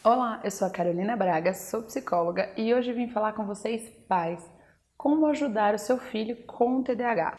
Olá, eu sou a Carolina Braga, sou psicóloga e hoje vim falar com vocês, pais, como ajudar o seu filho com TDAH.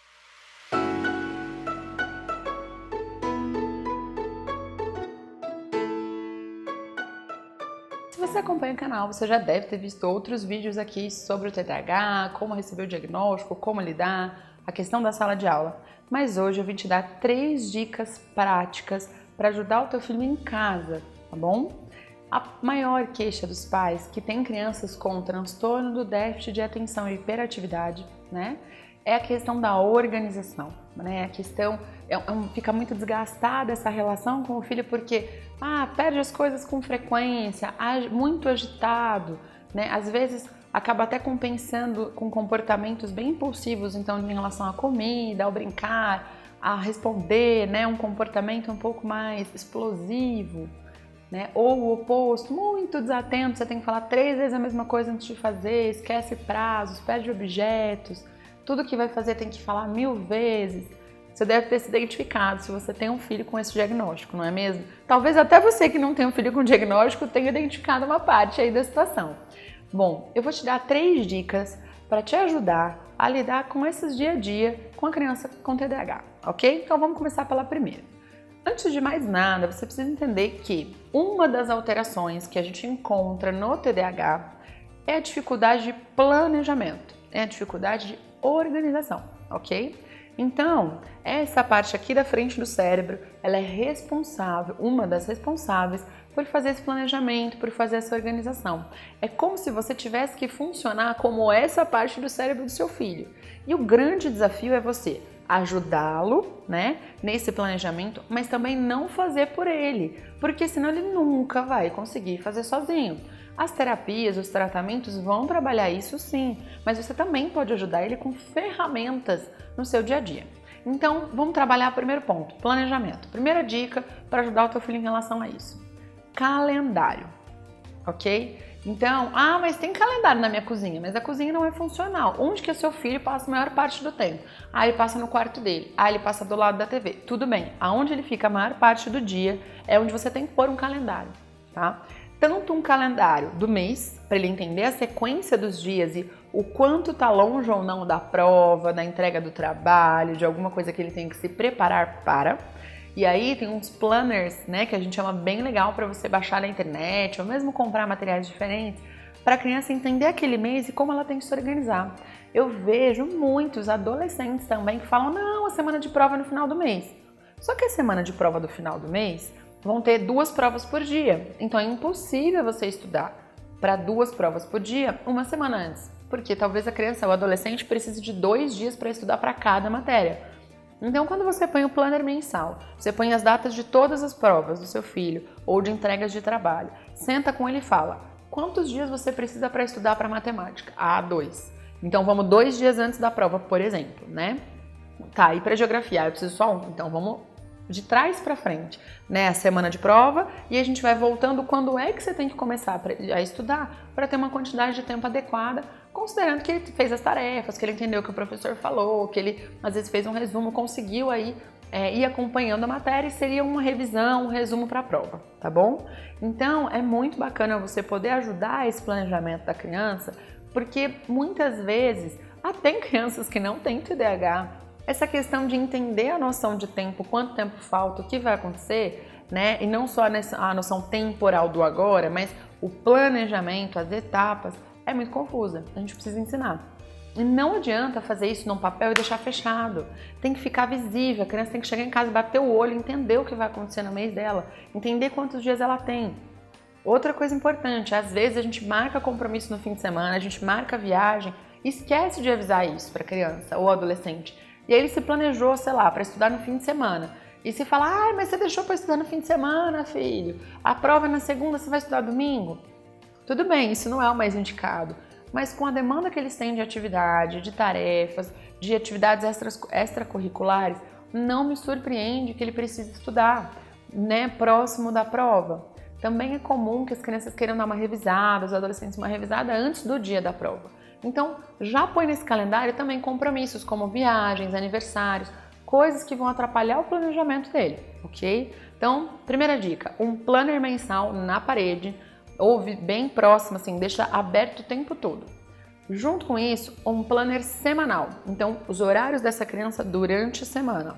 Se você acompanha o canal, você já deve ter visto outros vídeos aqui sobre o TDAH, como receber o diagnóstico, como lidar, a questão da sala de aula. Mas hoje eu vim te dar 3 dicas práticas para ajudar o teu filho em casa, tá bom? A maior queixa dos pais que têm crianças com transtorno do déficit de atenção e hiperatividade, né, é a questão da organização, né? A questão fica muito desgastada essa relação com o filho porque perde as coisas com frequência, muito agitado, né? Às vezes acaba até compensando com comportamentos bem impulsivos, então em relação à comida, ao brincar, a responder, né? Um comportamento um pouco mais explosivo. Né? Ou o oposto, muito desatento, você tem que falar 3 vezes a mesma coisa antes de fazer, esquece prazos, perde objetos, tudo que vai fazer tem que falar 1000 vezes. Você deve ter se identificado se você tem um filho com esse diagnóstico, não é mesmo? Talvez até você que não tem um filho com diagnóstico tenha identificado uma parte aí da situação. Bom, eu vou te dar 3 dicas para te ajudar a lidar com esses dia a dia com a criança com TDAH, ok? Então vamos começar pela primeira. Antes de mais nada, você precisa entender que uma das alterações que a gente encontra no TDAH é a dificuldade de planejamento, é a dificuldade de organização, ok? Então, essa parte aqui da frente do cérebro, ela é responsável, uma das responsáveis por fazer esse planejamento, por fazer essa organização. É como se você tivesse que funcionar como essa parte do cérebro do seu filho. E o grande desafio é você ajudá-lo, né, nesse planejamento, mas também não fazer por ele, porque senão ele nunca vai conseguir fazer sozinho. As terapias, os tratamentos vão trabalhar isso sim, mas você também pode ajudar ele com ferramentas no seu dia a dia. Então, vamos trabalhar o primeiro ponto, planejamento. Primeira dica para ajudar o teu filho em relação a isso. Calendário, ok? Então, mas tem calendário na minha cozinha, mas a cozinha não é funcional. Onde que o seu filho passa a maior parte do tempo? Ele passa no quarto dele, ele passa do lado da TV. Tudo bem, aonde ele fica a maior parte do dia é onde você tem que pôr um calendário, tá? Tanto um calendário do mês, para ele entender a sequência dos dias e o quanto está longe ou não da prova, da entrega do trabalho, de alguma coisa que ele tem que se preparar para. E aí tem uns planners, né, que a gente chama bem legal para você baixar na internet ou mesmo comprar materiais diferentes para a criança entender aquele mês e como ela tem que se organizar. Eu vejo muitos adolescentes também que falam, não, a semana de prova é no final do mês. Só que a semana de prova do final do mês vão ter 2 provas por dia, então é impossível você estudar para 2 provas por dia uma semana antes, porque talvez a criança ou o adolescente precise de 2 dias para estudar para cada matéria. Então, quando você põe o planner mensal, você põe as datas de todas as provas do seu filho ou de entregas de trabalho, senta com ele e fala, quantos dias você precisa para estudar para matemática? 2. Então, vamos 2 dias antes da prova, por exemplo, né? Tá, e para geografia? Eu preciso só 1. Então, vamos de trás para frente, né? A semana de prova e a gente vai voltando quando é que você tem que começar a estudar para ter uma quantidade de tempo adequada, considerando que ele fez as tarefas, que ele entendeu o que o professor falou, que ele às vezes fez um resumo, conseguiu aí ir acompanhando a matéria e seria uma revisão, um resumo para a prova, tá bom? Então é muito bacana você poder ajudar esse planejamento da criança, porque muitas vezes, até em crianças que não têm TDAH, essa questão de entender a noção de tempo, quanto tempo falta, o que vai acontecer, né? E não só a noção temporal do agora, mas o planejamento, as etapas, é muito confusa. A gente precisa ensinar. E não adianta fazer isso num papel e deixar fechado. Tem que ficar visível. A criança tem que chegar em casa, bater o olho, entender o que vai acontecer no mês dela, entender quantos dias ela tem. Outra coisa importante, às vezes a gente marca compromisso no fim de semana, a gente marca viagem, esquece de avisar isso para a criança ou adolescente. E aí ele se planejou, sei lá, para estudar no fim de semana. E se fala, mas você deixou para estudar no fim de semana, filho? A prova é na segunda, você vai estudar domingo? Tudo bem, isso não é o mais indicado. Mas com a demanda que eles têm de atividade, de tarefas, de atividades extracurriculares, não me surpreende que ele precise estudar, né, próximo da prova. Também é comum que as crianças queiram dar uma revisada, os adolescentes uma revisada antes do dia da prova. Então, já põe nesse calendário também compromissos como viagens, aniversários, coisas que vão atrapalhar o planejamento dele, ok? Então, primeira dica, um planner mensal na parede, ouve bem próximo, assim, deixa aberto o tempo todo. Junto com isso, um planner semanal. Então, os horários dessa criança durante a semana,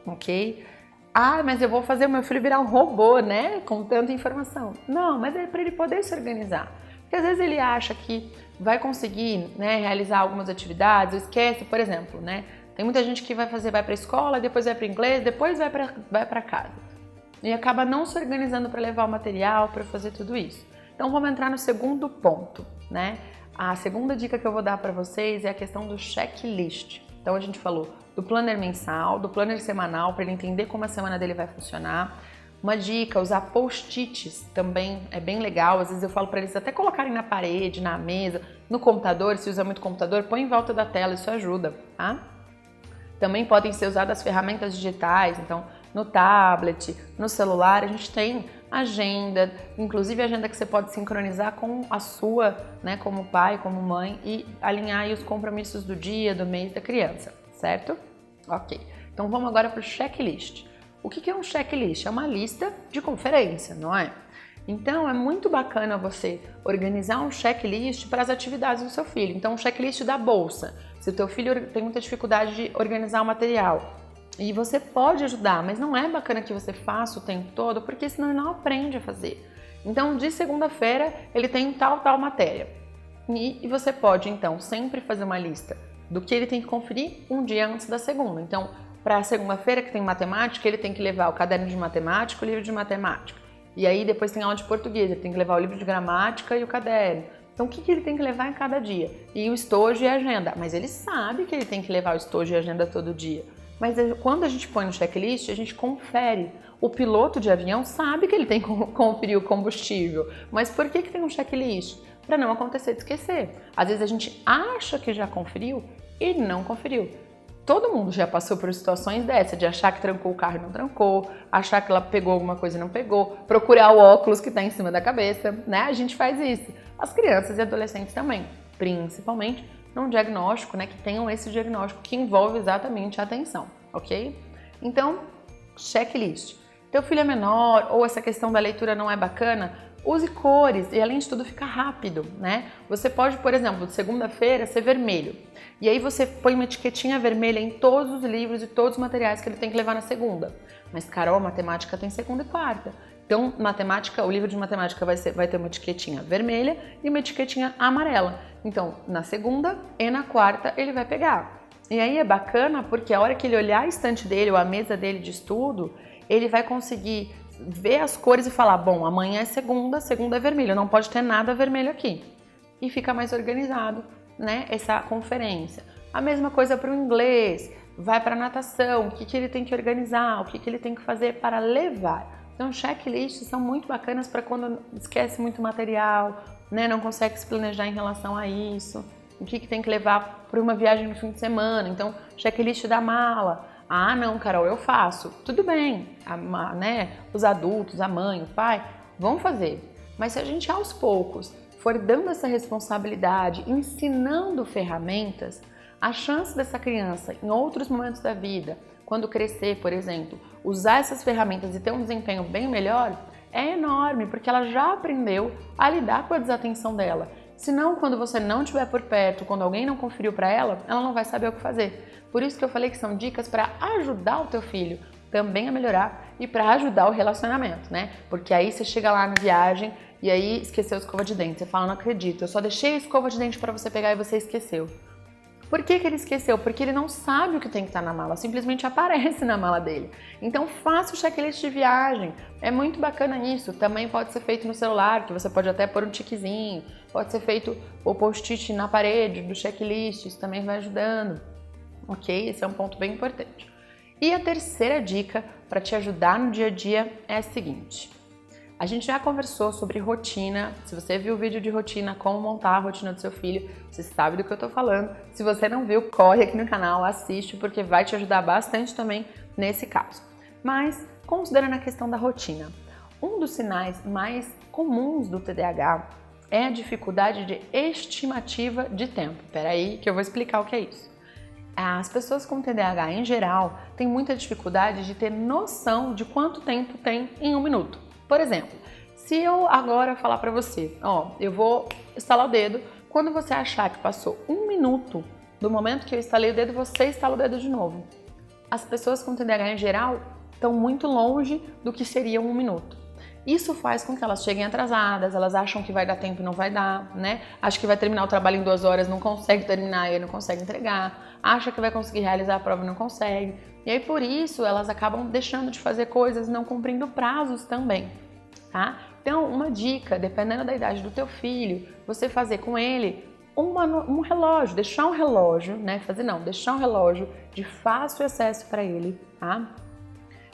ok? Ah, mas eu vou fazer o meu filho virar um robô, né? Com tanta informação. Não, mas é para ele poder se organizar. Porque às vezes ele acha que vai conseguir, né, realizar algumas atividades, ou esquece, por exemplo, né? Tem muita gente que vai para a escola, depois vai para inglês, depois vai para casa. E acaba não se organizando para levar o material, para fazer tudo isso. Então vamos entrar no segundo ponto, né? A segunda dica que eu vou dar para vocês é a questão do checklist. Então a gente falou do planner mensal, do planner semanal, para ele entender como a semana dele vai funcionar. Uma dica, usar post-its também é bem legal. Às vezes eu falo para eles até colocarem na parede, na mesa, no computador, se usa muito computador, põe em volta da tela, isso ajuda, tá? Também podem ser usadas ferramentas digitais, então no tablet, no celular, a gente tem agenda, inclusive agenda que você pode sincronizar com a sua, né, como pai, como mãe, e alinhar aí os compromissos do dia, do mês da criança, certo? Ok, então vamos agora para o checklist. O que é um checklist? É uma lista de conferência, não é? Então é muito bacana você organizar um checklist para as atividades do seu filho. Então um checklist da bolsa, se o teu filho tem muita dificuldade de organizar o material, e você pode ajudar, mas não é bacana que você faça o tempo todo, porque senão ele não aprende a fazer. Então, de segunda-feira, ele tem tal matéria. E você pode, então, sempre fazer uma lista do que ele tem que conferir um dia antes da segunda. Então, para a segunda-feira, que tem matemática, ele tem que levar o caderno de matemática, o livro de matemática. E aí, depois tem aula de português, ele tem que levar o livro de gramática e o caderno. Então, o que ele tem que levar em cada dia? E o estojo e a agenda. Mas ele sabe que ele tem que levar o estojo e a agenda todo dia. Mas quando a gente põe no checklist, a gente confere. O piloto de avião sabe que ele tem que conferir o combustível. Mas por que tem um checklist? Para não acontecer de esquecer. Às vezes a gente acha que já conferiu e não conferiu. Todo mundo já passou por situações dessa, de achar que trancou o carro e não trancou, achar que ela pegou alguma coisa e não pegou, procurar o óculos que está em cima da cabeça, né? A gente faz isso. As crianças e adolescentes também, principalmente num diagnóstico, né, que tenham esse diagnóstico que envolve exatamente a atenção, ok? Então, checklist. Teu filho é menor ou essa questão da leitura não é bacana, use cores e além de tudo fica rápido, né? Você pode, por exemplo, de segunda-feira ser vermelho e aí você põe uma etiquetinha vermelha em todos os livros e todos os materiais que ele tem que levar na segunda. Mas, Carol, matemática tem segunda e quarta. Então, matemática, o livro de matemática vai ter uma etiquetinha vermelha e uma etiquetinha amarela. Então, na segunda e na quarta ele vai pegar. E aí é bacana porque a hora que ele olhar a estante dele ou a mesa dele de estudo, ele vai conseguir ver as cores e falar, bom, amanhã é segunda, segunda é vermelho, não pode ter nada vermelho aqui. E fica mais organizado, né, essa conferência. A mesma coisa para o inglês, vai para a natação, o que ele tem que organizar, o que ele tem que fazer para levar. Então, checklists são muito bacanas para quando esquece muito material, né, não consegue se planejar em relação a isso, o que tem que levar para uma viagem no fim de semana. Então, checklist da mala. Ah, não, Carol, eu faço. Tudo bem, né, os adultos, a mãe, o pai, vão fazer. Mas se a gente, aos poucos, for dando essa responsabilidade, ensinando ferramentas, a chance dessa criança, em outros momentos da vida, quando crescer, por exemplo, usar essas ferramentas e ter um desempenho bem melhor, é enorme, porque ela já aprendeu a lidar com a desatenção dela. Senão, quando você não estiver por perto, quando alguém não conferiu para ela, ela não vai saber o que fazer. Por isso que eu falei que são dicas para ajudar o teu filho também a melhorar e para ajudar o relacionamento, né? Porque aí você chega lá na viagem e aí esqueceu a escova de dente. Você fala, não acredito, eu só deixei a escova de dente para você pegar e você esqueceu. Por que ele esqueceu? Porque ele não sabe o que tem que estar na mala, simplesmente aparece na mala dele. Então faça o checklist de viagem, é muito bacana isso. Também pode ser feito no celular, que você pode até pôr um tiquezinho, pode ser feito o post-it na parede do checklist, isso também vai ajudando. Ok? Esse é um ponto bem importante. E a terceira dica para te ajudar no dia a dia é a seguinte. A gente já conversou sobre rotina. Se você viu o vídeo de rotina, como montar a rotina do seu filho, você sabe do que eu tô falando. Se você não viu, corre aqui no canal, assiste, porque vai te ajudar bastante também nesse caso. Mas, considerando a questão da rotina, um dos sinais mais comuns do TDAH é a dificuldade de estimativa de tempo. Peraí, que eu vou explicar o que é isso. As pessoas com TDAH em geral têm muita dificuldade de ter noção de quanto tempo tem em um minuto. Por exemplo, Se eu agora falar para você, ó, eu vou estalar o dedo, quando você achar que passou 1 minuto do momento que eu estalei o dedo, você estala o dedo de novo. As pessoas com TDAH em geral estão muito longe do que seria 1 minuto. Isso faz com que elas cheguem atrasadas, elas acham que vai dar tempo e não vai dar, né? Acha que vai terminar o trabalho em 2 horas, não consegue terminar e não consegue entregar. Acha que vai conseguir realizar a prova e não consegue. E aí por isso elas acabam deixando de fazer coisas, não cumprindo prazos também, tá? Então uma dica, dependendo da idade do teu filho, você fazer com ele um relógio, deixar um relógio, né? Deixar um relógio de fácil acesso para ele, tá?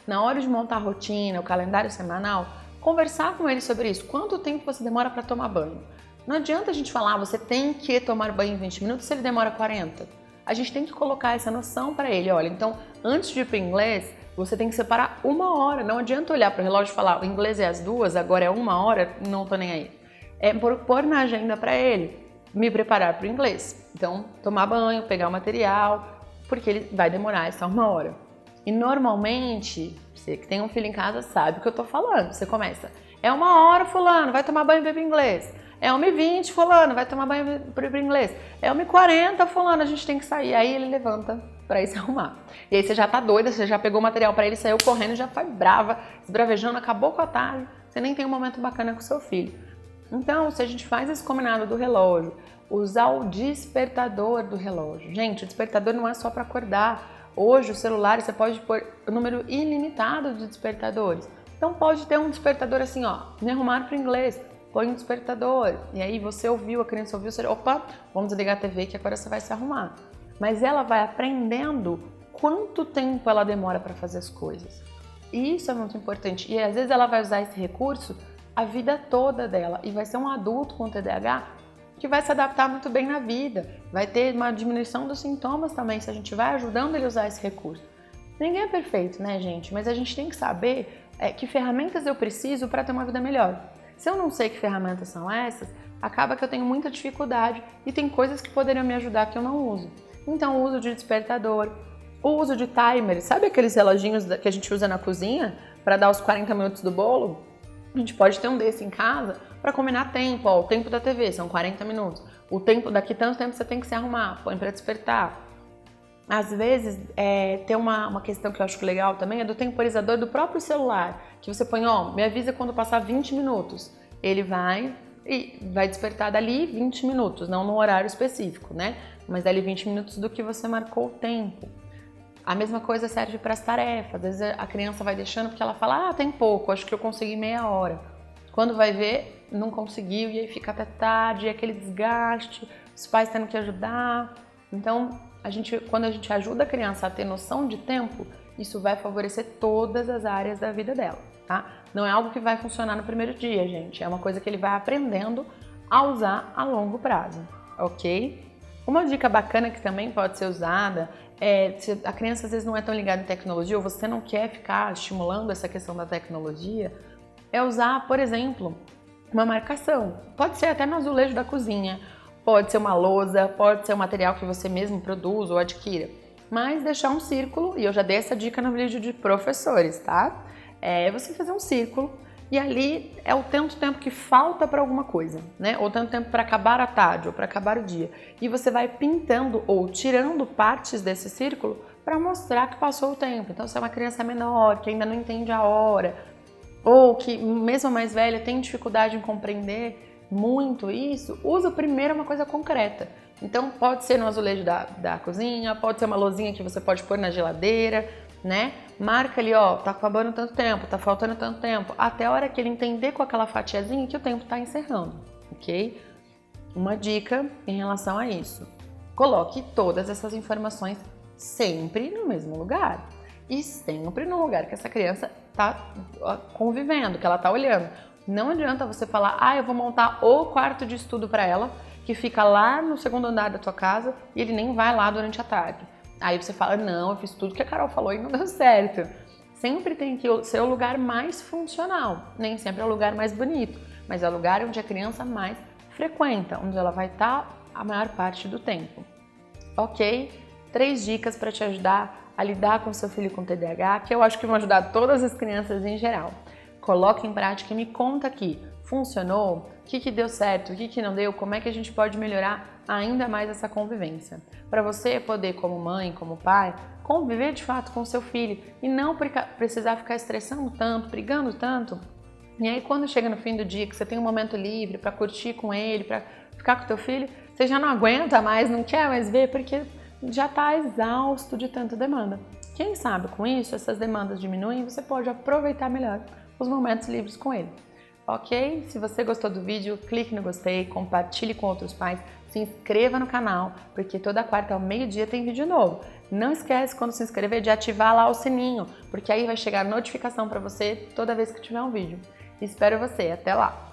Na hora de montar a rotina, o calendário semanal, conversar com ele sobre isso. Quanto tempo você demora para tomar banho? Não adianta a gente falar, você tem que tomar banho em 20 minutos se ele demora 40. A gente tem que colocar essa noção para ele. Olha, então, antes de ir para o inglês, você tem que separar 1 hora. Não adianta olhar para o relógio e falar, o inglês é às 2, agora é 1 hora, não tô nem aí. É pôr na agenda para ele, me preparar para o inglês. Então, tomar banho, pegar o material, porque ele vai demorar essa 1 hora. E normalmente, você que tem um filho em casa sabe o que eu tô falando. Você começa, é 1 hora, fulano, vai tomar banho e beber inglês. É 1h20, fulano, vai tomar banho e beber inglês. É 1h40, fulano, a gente tem que sair. Aí ele levanta pra ir se arrumar. E aí você já tá doida, você já pegou o material pra ele, saiu correndo, já foi brava, esbravejando, acabou com a tarde. Você nem tem um momento bacana com seu filho. Então, se a gente faz esse combinado do relógio, usar o despertador do relógio. Gente, o despertador não é só para acordar. Hoje, o celular, você pode pôr um número ilimitado de despertadores. Então, pode ter um despertador assim, ó, me arrumar para o inglês, põe um despertador. E aí, você ouviu, a criança ouviu, você, opa, vamos desligar a TV que agora você vai se arrumar. Mas ela vai aprendendo quanto tempo ela demora para fazer as coisas. E isso é muito importante. E às vezes ela vai usar esse recurso a vida toda dela e vai ser um adulto com TDAH que vai se adaptar muito bem na vida, vai ter uma diminuição dos sintomas também se a gente vai ajudando ele a usar esse recurso. Ninguém é perfeito, né, gente? Mas a gente tem que saber que ferramentas eu preciso para ter uma vida melhor. Se eu não sei que ferramentas são essas, acaba que eu tenho muita dificuldade e tem coisas que poderiam me ajudar que eu não uso. Então, o uso de despertador, o uso de timer, sabe aqueles reloginhos que a gente usa na cozinha para dar os 40 minutos do bolo? A gente pode ter um desse em casa para combinar tempo, ó, o tempo da TV são 40 minutos, o tempo daqui tanto tempo você tem que se arrumar, põe para despertar. Às vezes tem uma questão que eu acho legal também, é do temporizador do próprio celular, que você põe, ó, me avisa quando passar 20 minutos, ele vai despertar dali 20 minutos, não no horário específico, né? Mas dali 20 minutos do que você marcou o tempo. A mesma coisa serve para as tarefas. Às vezes a criança vai deixando porque ela fala, ah, tem pouco, acho que eu consegui meia hora. Quando vai ver, não conseguiu e aí fica até tarde, aquele desgaste, os pais tendo que ajudar. Então, quando a gente ajuda a criança a ter noção de tempo, isso vai favorecer todas as áreas da vida dela, tá? Não é algo que vai funcionar no primeiro dia, gente. É uma coisa que ele vai aprendendo a usar a longo prazo, ok? Uma dica bacana que também pode ser usada se a criança às vezes não é tão ligada em tecnologia ou você não quer ficar estimulando essa questão da tecnologia, é usar, por exemplo, uma marcação. Pode ser até no azulejo da cozinha, pode ser uma lousa, pode ser um material que você mesmo produz ou adquira, mas deixar um círculo, e eu já dei essa dica no vídeo de professores, tá? Você fazer um círculo e ali é o tanto tempo que falta para alguma coisa, né? Ou tanto tempo para acabar a tarde ou para acabar o dia. E você vai pintando ou tirando partes desse círculo para mostrar que passou o tempo. Então, se é uma criança menor, que ainda não entende a hora, ou que mesmo mais velha tem dificuldade em compreender muito isso, usa primeiro uma coisa concreta. Então, pode ser no azulejo da cozinha, pode ser uma lousinha que você pode pôr na geladeira, né? Marca ali, ó, tá acabando tanto tempo, tá faltando tanto tempo, até a hora que ele entender com aquela fatiazinha que o tempo tá encerrando, ok? Uma dica em relação a isso. Coloque todas essas informações sempre no mesmo lugar e sempre no lugar que essa criança tá convivendo, que ela tá olhando. Não adianta você falar, eu vou montar o quarto de estudo para ela, que fica lá no segundo andar da tua casa e ele nem vai lá durante a tarde. Aí você fala, não, eu fiz tudo que a Carol falou e não deu certo. Sempre tem que ser o lugar mais funcional, nem sempre é o lugar mais bonito, mas é o lugar onde a criança mais frequenta, onde ela vai estar a maior parte do tempo. Ok? 3 dicas para te ajudar a lidar com seu filho com TDAH, que eu acho que vão ajudar todas as crianças em geral. Coloca em prática e me conta aqui. Funcionou? O que deu certo? O que não deu? Como é que a gente pode melhorar ainda mais essa convivência? Para você poder, como mãe, como pai, conviver de fato com o seu filho e não precisar ficar estressando tanto, brigando tanto. E aí quando chega no fim do dia, que você tem um momento livre para curtir com ele, para ficar com o teu filho, você já não aguenta mais, não quer mais ver, porque já está exausto de tanta demanda. Quem sabe com isso, essas demandas diminuem e você pode aproveitar melhor os momentos livres com ele. Ok? Se você gostou do vídeo, clique no gostei, compartilhe com outros pais, se inscreva no canal, porque toda quarta ao meio-dia tem vídeo novo. Não esquece, quando se inscrever, de ativar lá o sininho, porque aí vai chegar notificação para você toda vez que tiver um vídeo. Espero você, até lá!